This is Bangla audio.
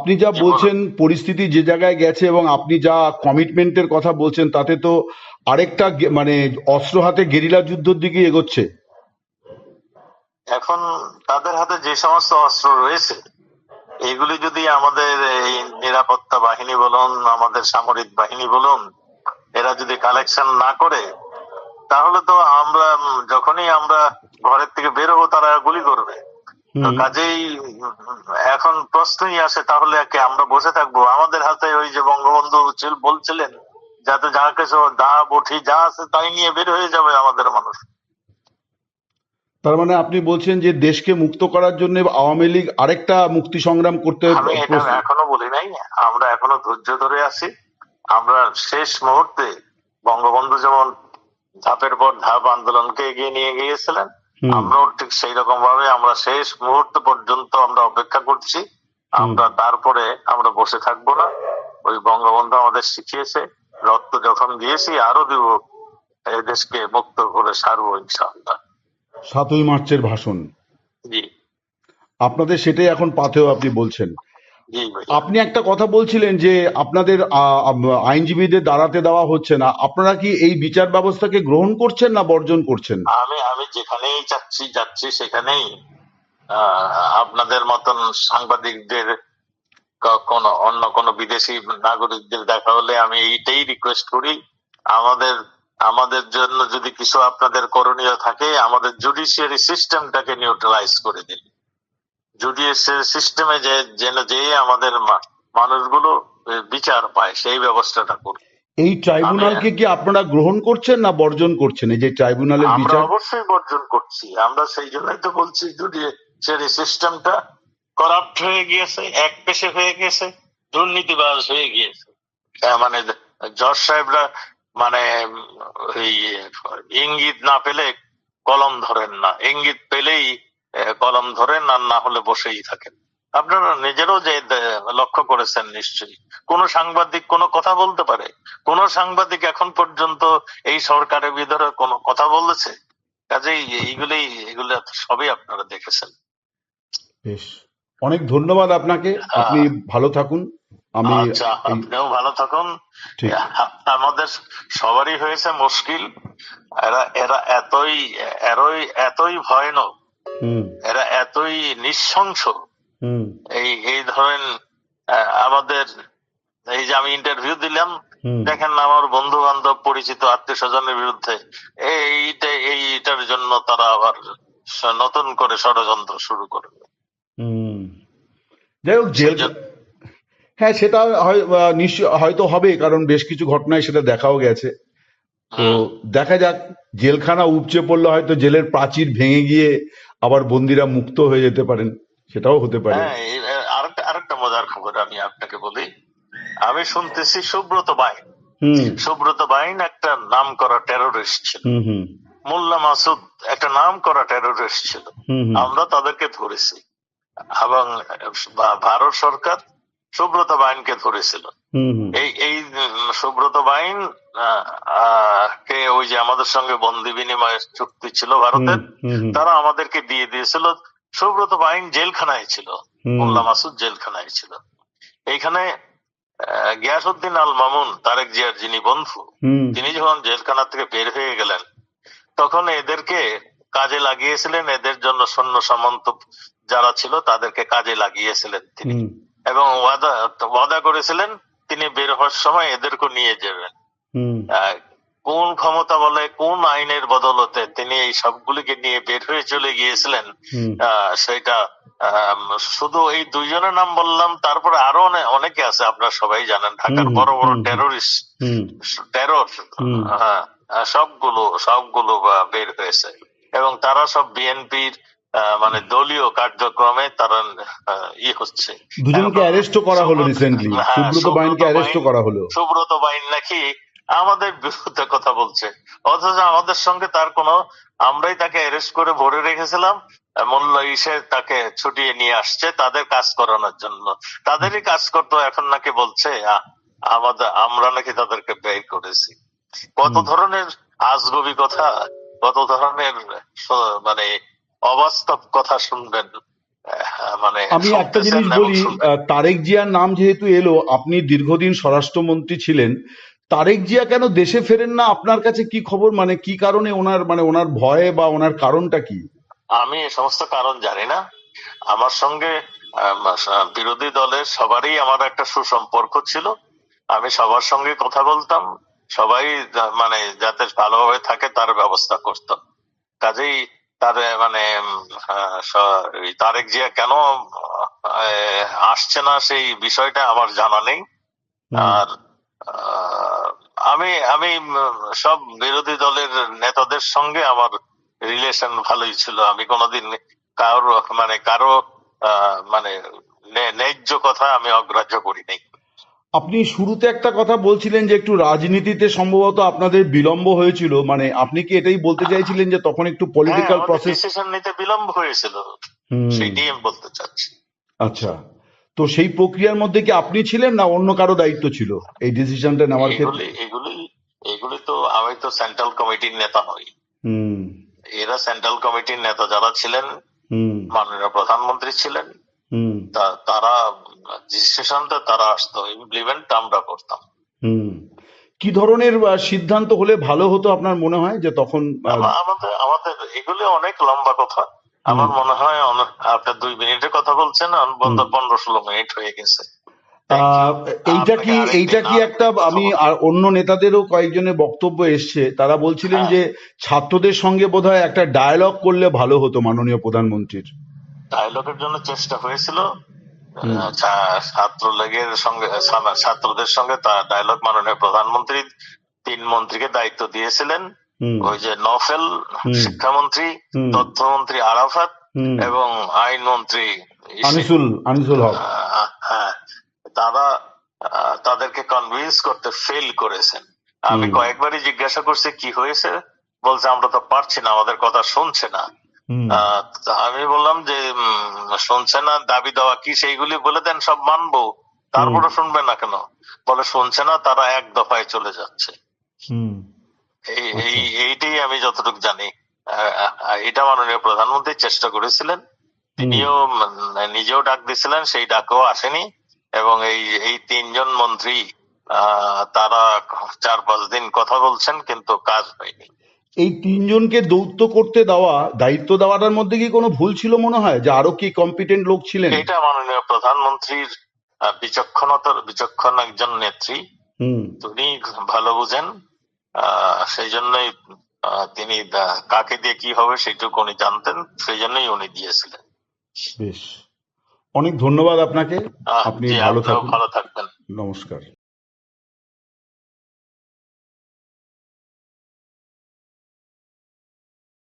আপনি যা জি বলুন। বলছেন পরিস্থিতি যে জায়গায় গেছে এবং আপনি যা কমিটমেন্টের কথা বলছেন তাতে তো আরেকটা মানে অস্ত্র হাতে গেরিলা যুদ্ধের দিকে এগোচ্ছে। এখন তাদের হাতে যে সমস্ত অস্ত্র রয়েছে, এগুলি যদি আমাদের এই নিরাপত্তা বাহিনী বলুন, আমাদের সামরিক বাহিনী বলুন, এরা যদি কালেকশন না করে, তাহলে তো আমরা যখনই আমরা ঘরের থেকে বের হবো তারা গুলি করবে। তো হুম। কাজেই এখন প্রশ্নই আসে, তাহলে কি আমরা বসে থাকবো? আমাদের হাতে ওই যে বঙ্গবন্ধু বলছিলেন, যাতে যা কিছু দা বঠি যা আছে তাই নিয়ে বের হয়ে যাবে আমাদের মানুষ। তার মানে আপনি বলছেন যে দেশকে মুক্ত করার জন্য আওয়ামী লীগ আরেকটা মুক্তি সংগ্রাম করতে আমি এটা প্রস্তুত। এখনো বলি নাই, আমরা এখনো ধৈর্য ধরে আছি। আমরা শেষ মুহূর্তে বঙ্গবন্ধু যেমন ধাপের পর ধাপ আন্দোলনকে এগিয়ে নিয়ে গিয়েছিলেন, আমরাও ঠিক সেই রকম ভাবে আমরা শেষ মুহূর্ত পর্যন্ত আমরা অপেক্ষা করছি। আমরা তারপরে আমরা বসে থাকবো না। ওই বঙ্গবন্ধু আমাদের শিখিয়েছে, রক্ত যখন দিয়েছি আরো দিব, এই দেশকে মুক্ত করে সারবো ইনশাআল্লাহ। 7ই মার্চের ভাষণ জি আপনাদের সেটাই এখন পাথেয় আপনি বলছেন। জি ভাই। আপনি একটা কথা বলছিলেন যে আপনাদের আইনজীবীদের দাঁড়াতে দেওয়া হচ্ছে না, আপনারা কি এই বিচার ব্যবস্থাকে গ্রহণ করছেন না বর্জন করছেন? আমি আমি যেখানেই যাচ্ছি সেখানেই আপনাদের মতন সাংবাদিকদের কোন অন্য কোন বিদেশি নাগরিকদের দেখা হলে আমি এইটাই রিকোয়েস্ট করি, আমাদের আমাদের জন্য যদি কিছু আপনাদের করণীয় থাকে, আমাদের জুডিশিয়ারি সিস্টেমটাকে নিউট্রালাইজ করে দিন। জুডিশিয়ারি সিস্টেমে যে আমাদের মানুষগুলো বিচার পায় সেই ব্যবস্থাটা করুন। এই ট্রাইব্যুনালকে কি আপনারা গ্রহণ করছেন না বর্জন করছেন? এই যে ট্রাইব্যুনালের আমরা বিচার। অবশ্যই বর্জন করছি। আমরা সেই জন্যই তো বলছি, জুডিশিয়ারি সিস্টেমটা করাপ্ট হয়ে গিয়েছে, একপেশে হয়ে গেছে, দুর্নীতিবাজ হয়ে গিয়েছে। মানে জজ সাহেবরা মানে ওই ইঙ্গিত না পেলে কলম ধরেন না, ইঙ্গিত পেলেই কলম ধরেন, আর না হলে বসেই থাকেন। আপনারা নিজেরও যে লক্ষ্য করেছেন নিশ্চয়ই। কোন সাংবাদিক কোনো কথা বলতে পারে? কোন সাংবাদিক এখন পর্যন্ত এই সরকারের ভিতরে কোনো কথা বলেছে? কাজেই এগুলো সবই আপনারা দেখেছেন। বেশ, অনেক ধন্যবাদ আপনাকে। আপনি ভালো থাকুন। আমি আচ্ছা, আপনিও ভালো থাকুন। ঠিক। আমাদের সবারই হয়েছে মুশকিল। এরা এরা এতই ভয়ানক, এরা এতই নৃশংস। এই ধরেন আমাদের এই যে আমি ইন্টারভিউ দিলাম, দেখেন না আমার বন্ধু বান্ধব পরিচিত আত্মীয় স্বজনের বিরুদ্ধে এইটার জন্য তারা আবার নতুন করে ষড়যন্ত্র শুরু করবে। যাই হোক, জেল, হ্যাঁ সেটা নিশ্চয় হয়তো হবে, কারণ বেশ কিছু ঘটনায় সেটা দেখাও গেছে। তো দেখা যাক, জেলখানা উপচে পড়লে হয়তো জেলের প্রাচীর ভেঙে গিয়ে আবার বন্দীরা মুক্ত হয়ে যেতে পারেন, সেটাও হতে পারে। হ্যাঁ, আরেকটা মজার খবর আমি আপনাকে বলি। আমি শুনতেছি সুব্রত বাইন একটা নাম করা টেরোরিস্ট ছিল। মোল্লা মাসুদ একটা নাম করা টেরোরিস্ট ছিল। আমরা তাদেরকে ধরেছি এবং ভারত সরকার সুব্রত বাইনকে ধরেছিল। এই সুব্রত বাইন কে ওই যে আমাদের সঙ্গে বন্দি বিনিময়ের চুক্তি ছিল ভারতের, তারা আমাদেরকে দিয়ে দিয়েছিল। সুব্রত বাইন জেলখানায় ছিল, মোল্লা মাসুদ জেলখানায় ছিল। এইখানে গিয়াসউদ্দিন আল মামুন, তারেক জিয়ার যিনি বন্ধু, তিনি যখন জেলখানা থেকে বের হয়ে গেলেন, তখন এদেরকে কাজে লাগিয়েছিলেন। এদের জন্য সৈন্য সামন্ত যারা ছিল তাদেরকে কাজে লাগিয়েছিলেন তিনি, এবং ওয়াদা করেছিলেন তিনি বের হওয়ার সময় এদেরকে নিয়ে যাবেন। কোন ক্ষমতা বলে, কোন আইনের বদলতে তিনি এই সবগুলিকে নিয়ে বের হয়ে চলে গিয়েছিলেন, সেটা শুধু এই দুইজনের নাম বললাম, তারপরে আরো অনেকে আছে, আপনারা সবাই জানেন, ঢাকার বড় বড় টেরোরিস্ট, টেরর, সবগুলো বের হয়েছে, এবং তারা সব বিএনপির মানে দলীয় কার্যক্রমে তারা হচ্ছে। দুজনকে অ্যারেস্ট করা হলো রিসেন্টলি, সুব্রত বাইনকে অ্যারেস্ট করা হলো। সুব্রত বাইন নাকি আমাদের বিরুদ্ধে কথা বলছে, অথচ আমাদের সঙ্গে তার কোনো, আমরাই তাকে অ্যারেস্ট করে ভরে রেখেছিলাম। মূল্য তাকে ছুটিয়ে নিয়ে আসছে তাদের কাজ করানোর জন্য। তাদেরই কাজ করতো, এখন নাকি বলছে আমরা নাকি তাদেরকে ব্যয় করেছি। কত ধরনের আজগবি কথা, কত ধরনের মানে অবাস্তব কথা শুনবেন মানে আমি একটা শুনতেছেন জিনিস এবং বলি, শুনবেন। তারেক জিয়ার নাম যেহেতু এলো, আপনি দীর্ঘদিন স্বরাষ্ট্রমন্ত্রী ছিলেন, তারেক জিয়া কেন দেশে ফেরেন না? আপনার কাছে কি খবর? মানে কি কারণে ওনার, মানে ওনার ভয়ে বা ওনার কারণটা কি? আমি এ সমস্ত কারণ জানি না। আমার সঙ্গে বিরোধী দলের সবারই আমার একটা সুসম্পর্ক ছিল। আমি সবার সঙ্গে কথা বলতাম, সবাই মানে যাতে ভালোভাবে থাকে তার ব্যবস্থা করতাম। কাজেই তার মানে এই তারেক জিয়া কেন আসছে না সেই বিষয়টা আমার জানা নেই। আর আহ, আমি আমি সব বিরোধী দলের নেতাদের সঙ্গে আমার রিলেশন ভালোই ছিল। আমি কোনোদিন কারো মানে ন্যায্য কথা আমি অগ্রাহ্য করি নাই। আপনি শুরুতে একটা কথা বলছিলেন যে একটু রাজনীতিতে সম্ভবত আপনাদের বিলম্ব হয়েছিল, মানে আপনি কি এটাই বলতে চাইছিলেন যে তখন একটু হ্যাঁ, পলিটিক্যাল আমাদের প্রসেস? ডিসিশন নিতে বিলম্ব হয়েছিল, হুম। সেটাই আমি বলতে চাচ্ছি। আচ্ছা, তো সেই প্রক্রিয়ার মধ্যে কি আপনি ছিলেন না অন্য কারো দায়িত্ব ছিল এই ডিসিশনটা নেওয়ার ক্ষেত্রে? এগুলি তো আমি তো সেন্ট্রাল কমিটির নেতা নই। হুম। এরা সেন্ট্রাল কমিটির নেতা যারা ছিলেন, হুম। মাননীয় প্রধানমন্ত্রী ছিলেন, হুম। তারা ডিসিশনটা তারা আসতো, ইমপ্লিমেন্ট আমরা করতাম। হুম। কি ধরনের সিদ্ধান্ত হলে ভালো হতো আপনার মনে হয় যে তখন? আমাদের আমাদের এগুলি অনেক লম্বা কথা। আমার মনে হয় আপনার 2 মিনিটের কথা বলছেন, হুম। 15-16 মিনিট হয়ে গেছে। Thank you. এইটা আপনাকে কি, আরেকদিন একটা কথা আমি বলবো। আর অন্য নেতাদেরও কয়েকজনের বক্তব্য এসছে, তারা বলছিলেন হ্যাঁ, যে ছাত্রদের সঙ্গে বোধহয় একটা ডায়ালগ করলে ভালো হতো মাননীয় প্রধানমন্ত্রীর। ডায়লগের জন্য চেষ্টা হয়েছিল। হুম। ছাত্রদের সঙ্গে ডায়লগ মাননীয় প্রধানমন্ত্রী 3 মন্ত্রীকে দায়িত্ব দিয়েছিলেন। হুম। ওই যে নফেল হুম। শিক্ষামন্ত্রী, হুম। তথ্যমন্ত্রী আরাফাত হুম। এবং আইনমন্ত্রী ইসে। আনিসুল হক। হ্যাঁ, তারা তাদেরকে কনভিন্স করতে ফেল করেছেন। আমি হুম। কয়েকবারই জিজ্ঞাসা করছি কি হয়েছে, বলছে আমরা তো পারছি না, আমাদের কথা শুনছে না। হুম। তা আমি বললাম যে শুনছে না, দাবি দেওয়া কি সেইগুলি বলে দেন, সব মানবো, তারপরে শুনবে না কেন? বলে শুনছে না, তারা এক দফায় চলে যাচ্ছে। হুম। আচ্ছা। এইটাই আমি যতটুকু জানি। এটা মাননীয় প্রধানমন্ত্রী চেষ্টা করেছিলেন, তিনিও নিজেও ডাক দিয়েছিলেন, সেই ডাকও আসেনি। এবং এই 3জন মন্ত্রী তারা 4-5 দিন কথা বলছেন কিন্তু কাজ হয়নি। এই তিনজনকে দায়িত্ব দেওয়াটার মধ্যে কি কোনো ভুল ছিল মনে হয়, যে আরো কি কম্পিটেন্ট লোক ছিলেন? এটা মাননীয় প্রধানমন্ত্রীর বিচক্ষণ একজন নেত্রী, হুম। তিনি ভালো বুঝেন। সেই জন্যই তিনি কাকে দিয়ে কি হবে সেইটুকু উনি জানতেন, সেই জন্যই উনি দিয়েছিলেন। বেশ, অনেক ধন্যবাদ আপনাকে। আপনি জি, ভালো আপনিও থাকুন। ভালো থাকবেন। নমস্কার।